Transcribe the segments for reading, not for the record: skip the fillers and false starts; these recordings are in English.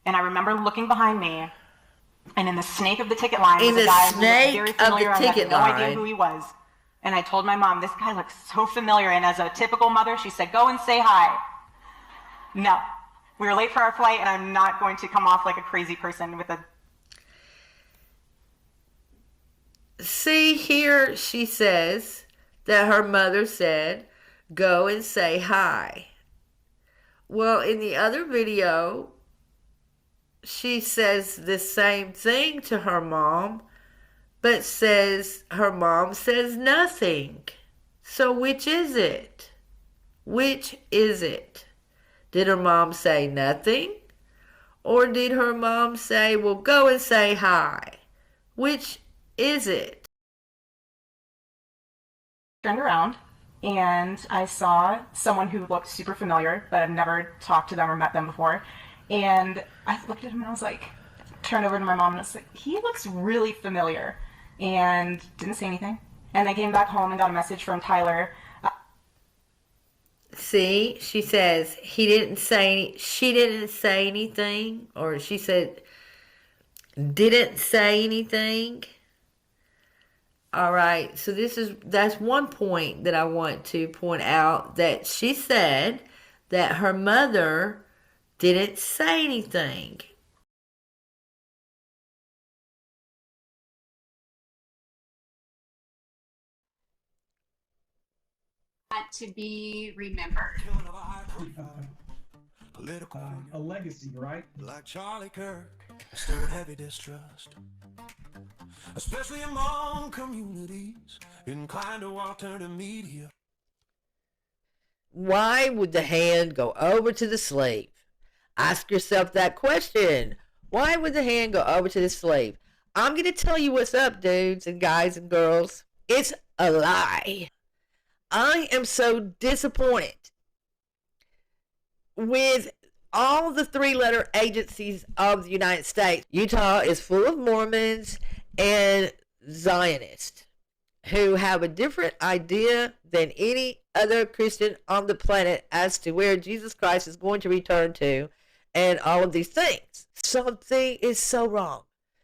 And I remember looking behind me, and in the snake of the ticket line In was a the guy who looked very snake of the familiar. I had ticket no idea who line. he was. And I told my mom, this guy looks so familiar. And as a typical mother, she said, go and say hi. No. We were late for our flight, and I'm not going to come off like a crazy person with a... See, here she says that her mother said, go and say hi. Well, in the other video, she says the same thing to her mom, but says her mom says nothing. So which is it? Which is it? Did her mom say nothing? Or did her mom say, well, go and say hi? Which is it? Turned around, and I saw someone who looked super familiar, but I've never talked to them or met them before. And I looked at him and I was like, turned over to my mom and I was like, he looks really familiar. And didn't say anything. And I came back home and got a message from Tyler. See, she says he didn't say, she didn't say anything, or she said didn't say anything. All right, so that's one point that I want to point out, that she said that her mother didn't say anything. To be remembered. Political a legacy, right? Like Charlie Kirk, stirred heavy distrust, especially among communities inclined to alternative media. Why would the hand go over to the sleeve? Ask yourself that question. Why would the hand go over to the sleeve? I'm going to tell you what's up, dudes and guys and girls. It's a lie. I am so disappointed with all the three-letter agencies of the United States. Utah is full of Mormons and Zionists who have a different idea than any other Christian on the planet as to where Jesus Christ is going to return to and all of these things. Something is so wrong.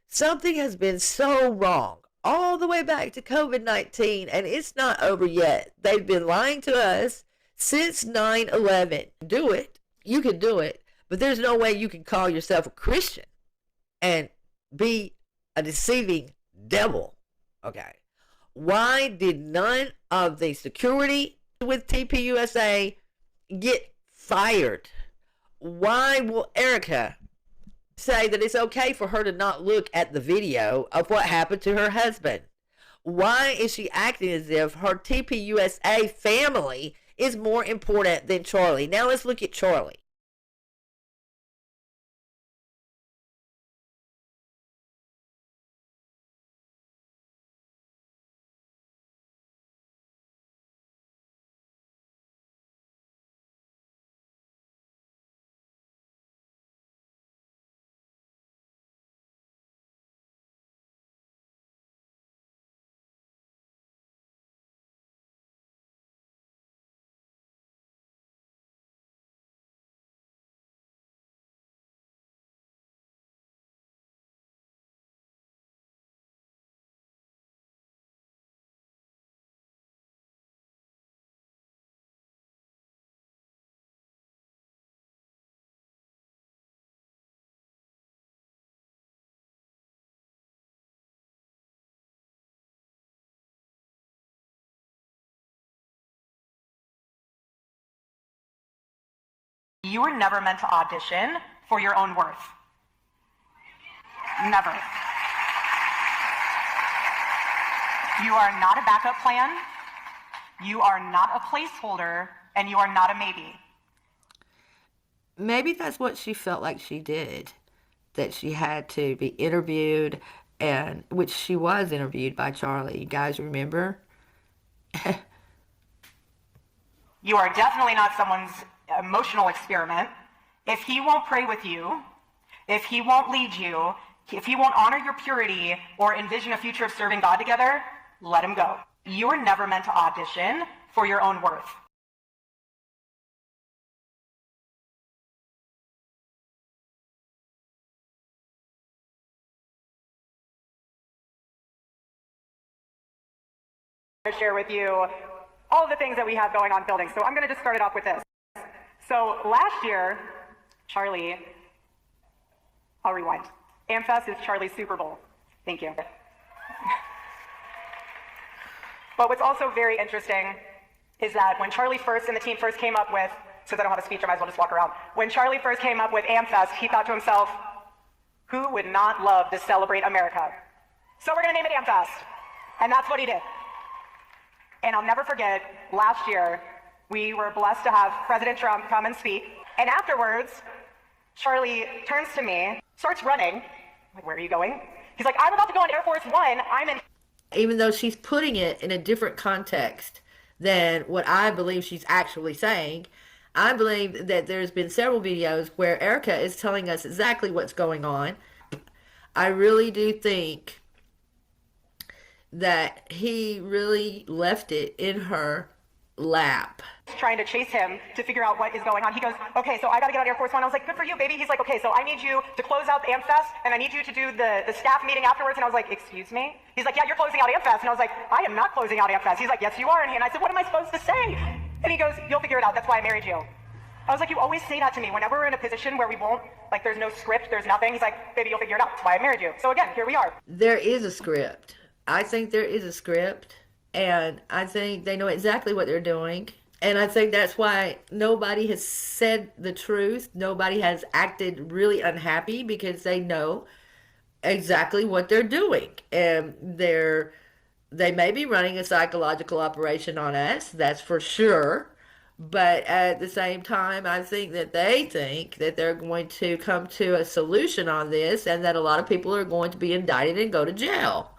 Something has been so wrong all the way back to COVID-19, and it's not over yet. They've been lying to us since 9/11. Do it. You can do it, but there's no way you can call yourself a Christian and be a deceiving devil. Okay. Why did none of the security with TPUSA get fired? Why will Erica say that it's okay for her to not look at the video of what happened to her husband? Why is she acting as if her TPUSA family is more important than Charlie? Now let's look at Charlie. You were never meant to audition for your own worth. Never. You are not a backup plan. You are not a placeholder, and you are not a maybe. Maybe that's what she felt like she did, that she had to be interviewed, and which she was interviewed by Charlie. You guys remember? You are definitely not someone's emotional experiment. If he won't pray with you, if he won't lead you, if he won't honor your purity or envision a future of serving God together, let him go. You were never meant to audition for your own worth. share with you all of the things that we have going on building. So I'm going to just start it off with this. So last year, Charlie, I'll rewind. AmFest is Charlie's Super Bowl. Thank you. But what's also very interesting is that when Charlie first and the team first came up with, since I don't have a speech, I might as well just walk around. When Charlie first came up with AmFest, he thought to himself, who would not love to celebrate America? So we're going to name it AmFest. And that's what he did. And I'll never forget, last year, we were blessed to have President Trump come and speak. And afterwards, Charlie turns to me, starts running. I'm like, where are you going? He's like, I'm about to go on Air Force One. I'm in. Even though she's putting it in a different context than what I believe she's actually saying, I believe that there's been several videos where Erica is telling us exactly what's going on. I really do think that he really left it in her lap. Trying to chase him to figure out what is going on. He goes, okay, so I got to get on Air Force One. I was like, good for you, baby. He's like, okay, so I need you to close out AmFest, and I need you to do the staff meeting afterwards. And I was like, excuse me? He's like, yeah, you're closing out AmFest. And I was like, I am not closing out AmFest. He's like, yes, you are. And I said, what am I supposed to say? And he goes, you'll figure it out. That's why I married you. I was like, you always say that to me. Whenever we're in a position where we won't, like, there's no script, there's nothing. He's like, baby, you'll figure it out. That's why I married you. So again, here we are. There is a script. I think there is a script, and I think they know exactly what they're doing. And I think that's why nobody has said the truth. Nobody has acted really unhappy because they know exactly what they're doing. And they may be running a psychological operation on us, that's for sure. But at the same time, I think that they think that they're going to come to a solution on this, and that a lot of people are going to be indicted and go to jail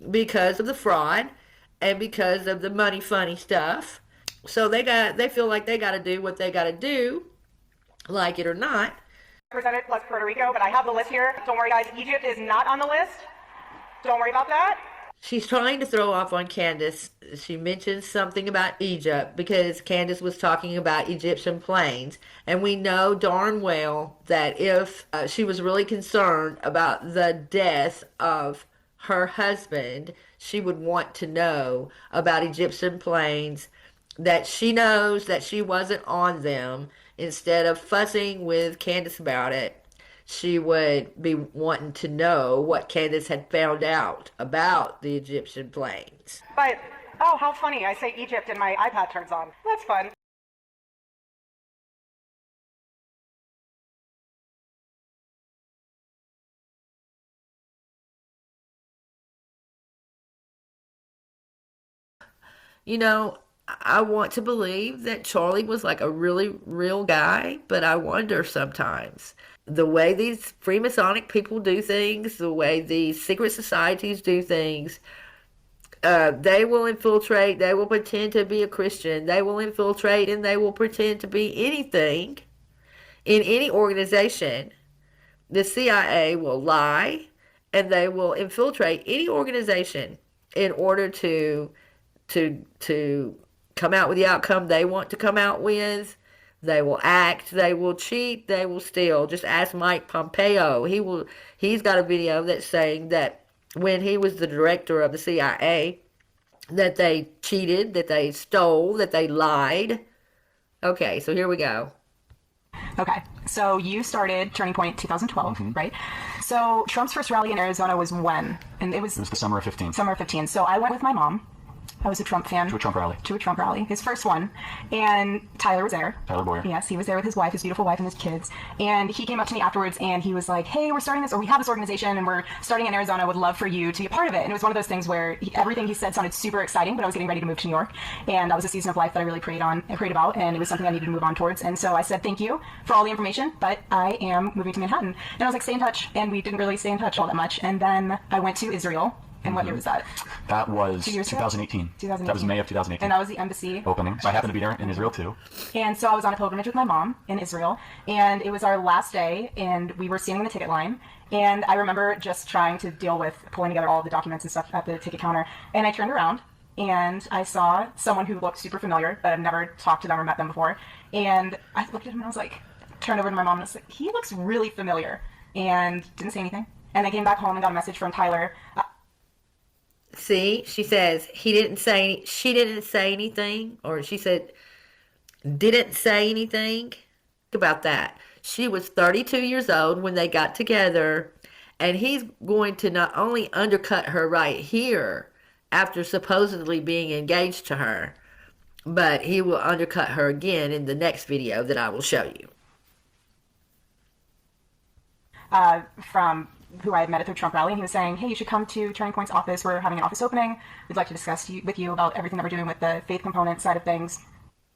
because of the fraud and because of the money funny stuff. So they feel like they got to do what they got to do, like it or not. Presented plus Puerto Rico, but I have the list here. Don't worry, guys. Egypt is not on the list. Don't worry about that. She's trying to throw off on Candace. She mentions something about Egypt because Candace was talking about Egyptian planes. And we know darn well that if she was really concerned about the death of her husband, she would want to know about Egyptian planes, that she knows that she wasn't on them. Instead of fussing with Candace about it, she would be wanting to know what Candace had found out about the Egyptian planes. But, oh, how funny. I say Egypt and my iPad turns on. That's fun. You know, I want to believe that Charlie was like a really real guy, but I wonder sometimes. The way these Freemasonic people do things, the way these secret societies do things, they will infiltrate, they will pretend to be a Christian, they will infiltrate and they will pretend to be anything in any organization. The CIA will lie and they will infiltrate any organization in order to come out with the outcome they want to come out with. They will act, they will cheat, they will steal. Just ask Mike Pompeo. He's got a video that's saying that when he was the director of the CIA, that they cheated, that they stole, that they lied. Okay, so here we go. Okay, so you started Turning Point 2012, right? So Trump's first rally in Arizona was when? And it was the summer of 15. Summer of 15. So I went with my mom. I was a Trump fan. To a Trump rally. To a Trump rally. His first one. And Tyler was there. Tyler Boyer. Yes, he was there with his wife, his beautiful wife, and his kids. And he came up to me afterwards and he was like, hey, we're starting this, or we have this organization and we're starting in Arizona. Would love for you to be a part of it. And it was one of those things where everything he said sounded super exciting, but I was getting ready to move to New York. And that was a season of life that I really prayed about, and it was something I needed to move on towards. And so I said, thank you for all the information, but I am moving to Manhattan. And I was like, stay in touch. And we didn't really stay in touch all that much. And then I went to Israel. And what year was that? That was 2018. That was May of 2018. And that was the embassy opening. I happened to be there in Israel too. And so I was on a pilgrimage with my mom in Israel, and it was our last day, and we were standing in the ticket line. And I remember just trying to deal with pulling together all the documents and stuff at the ticket counter. And I turned around, and I saw someone who looked super familiar, but I've never talked to them or met them before. And I looked at him and I was like, turned over to my mom and I was like, he looks really familiar, and didn't say anything. And I came back home and got a message from Tyler. See, she says she didn't say anything, or she said didn't say anything. Think about that. She was 32 years old when they got together, and he's going to not only undercut her right here after supposedly being engaged to her, but he will undercut her again in the next video that I will show you. From who I had met at the Trump rally, and he was saying, hey, you should come to Turning Point's office. We're having an office opening. We'd like to discuss with you about everything that we're doing with the faith component side of things.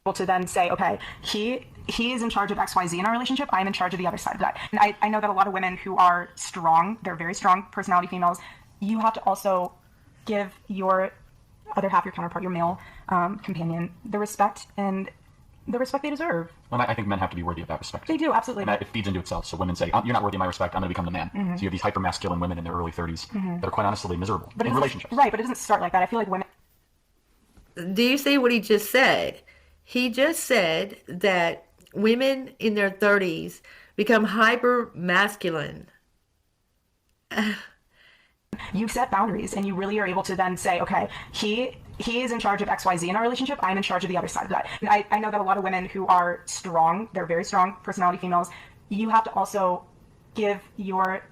Able to then say, okay, he is in charge of XYZ in our relationship. I'm in charge of the other side of that. And I know that a lot of women who are strong, they're very strong personality females, you have to also give your other half, your counterpart, your male companion, the respect they deserve. Well, I think men have to be worthy of that respect. They do, absolutely. And that it feeds into itself. So women say, you're not worthy of my respect, I'm going to become the man. So you have these hyper-masculine women in their early 30s that are quite honestly miserable in relationships. Right, but it doesn't start like that. I feel like women... Do you see what he just said? He just said that women in their 30s become hyper-masculine. You set boundaries, and you really are able to then say, okay, he is in charge of XYZ in our relationship. I'm in charge of the other side of that. And I know that a lot of women who are strong, they're very strong personality females, you have to also give your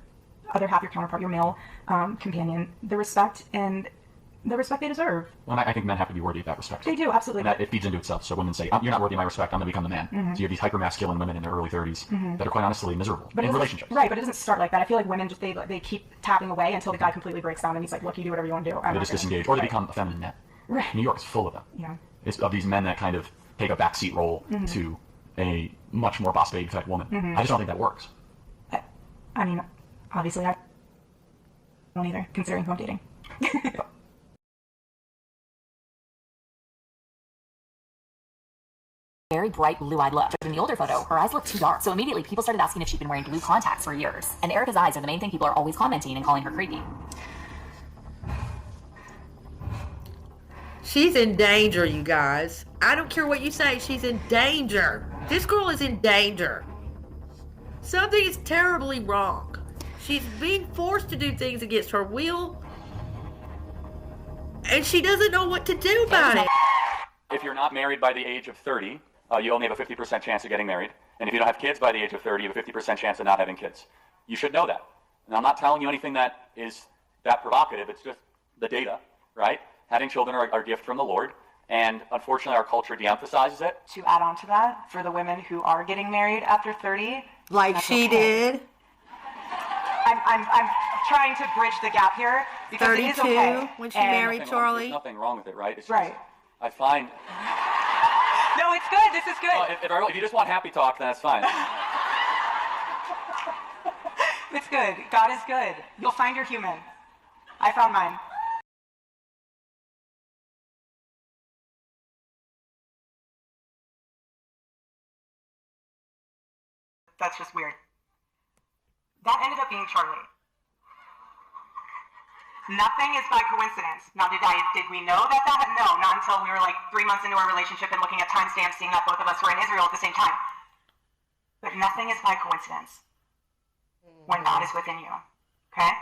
other half, your counterpart, your male companion, the respect they deserve. Well, I think men have to be worthy of that respect. They do, absolutely. And that it feeds into itself. So women say, you're not worthy of my respect, I'm going to become the man. So you have these hyper-masculine women in their early 30s that are quite honestly miserable in relationships. Right, but it doesn't start like that. I feel like women just, they keep tapping away until the guy completely breaks down and he's like, look, you do whatever you want to do. They just disengage. Or they become a feminine man. Right. New York's full of them. Yeah. It's of these men that kind of take a backseat role to a much more boss baby type woman. I just don't think that works. I mean, obviously I don't either, considering who I'm dating. Very bright blue-eyed look. In the older photo, her eyes look too dark. So immediately people started asking if she'd been wearing blue contacts for years. And Erica's eyes are the main thing people are always commenting and calling her creepy. She's in danger, you guys. I don't care what you say. She's in danger. This girl is in danger. Something is terribly wrong. She's being forced to do things against her will. And she doesn't know what to do about it. If you're not married by the age of 30, you only have a 50% chance of getting married. And if you don't have kids by the age of 30, you have a 50% chance of not having kids. You should know that. And I'm not telling you anything that is that provocative. It's just the data, right? Having children are a gift from the Lord. And unfortunately, our culture de-emphasizes it. To add on to that, for the women who are getting married after 30... Like she did. I'm trying to bridge the gap here, because 32 it is okay. when she married Charlie. There's nothing wrong with it, right? It's Right. Just, I find... No, it's good. This is good. If you just want happy talk, then that's fine. It's good. God is good. You'll find your human. I found mine. That's just weird. That ended up being Charlie. Nothing is by coincidence. Now, did we know that? No, not until we were like 3 months into our relationship and looking at timestamps, seeing that both of us were in Israel at the same time. But nothing is by coincidence when God is within you. Okay?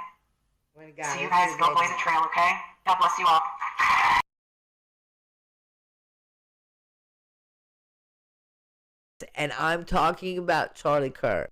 So you guys go blaze a trail, okay? God bless you all. And I'm talking about Charlie Kirk.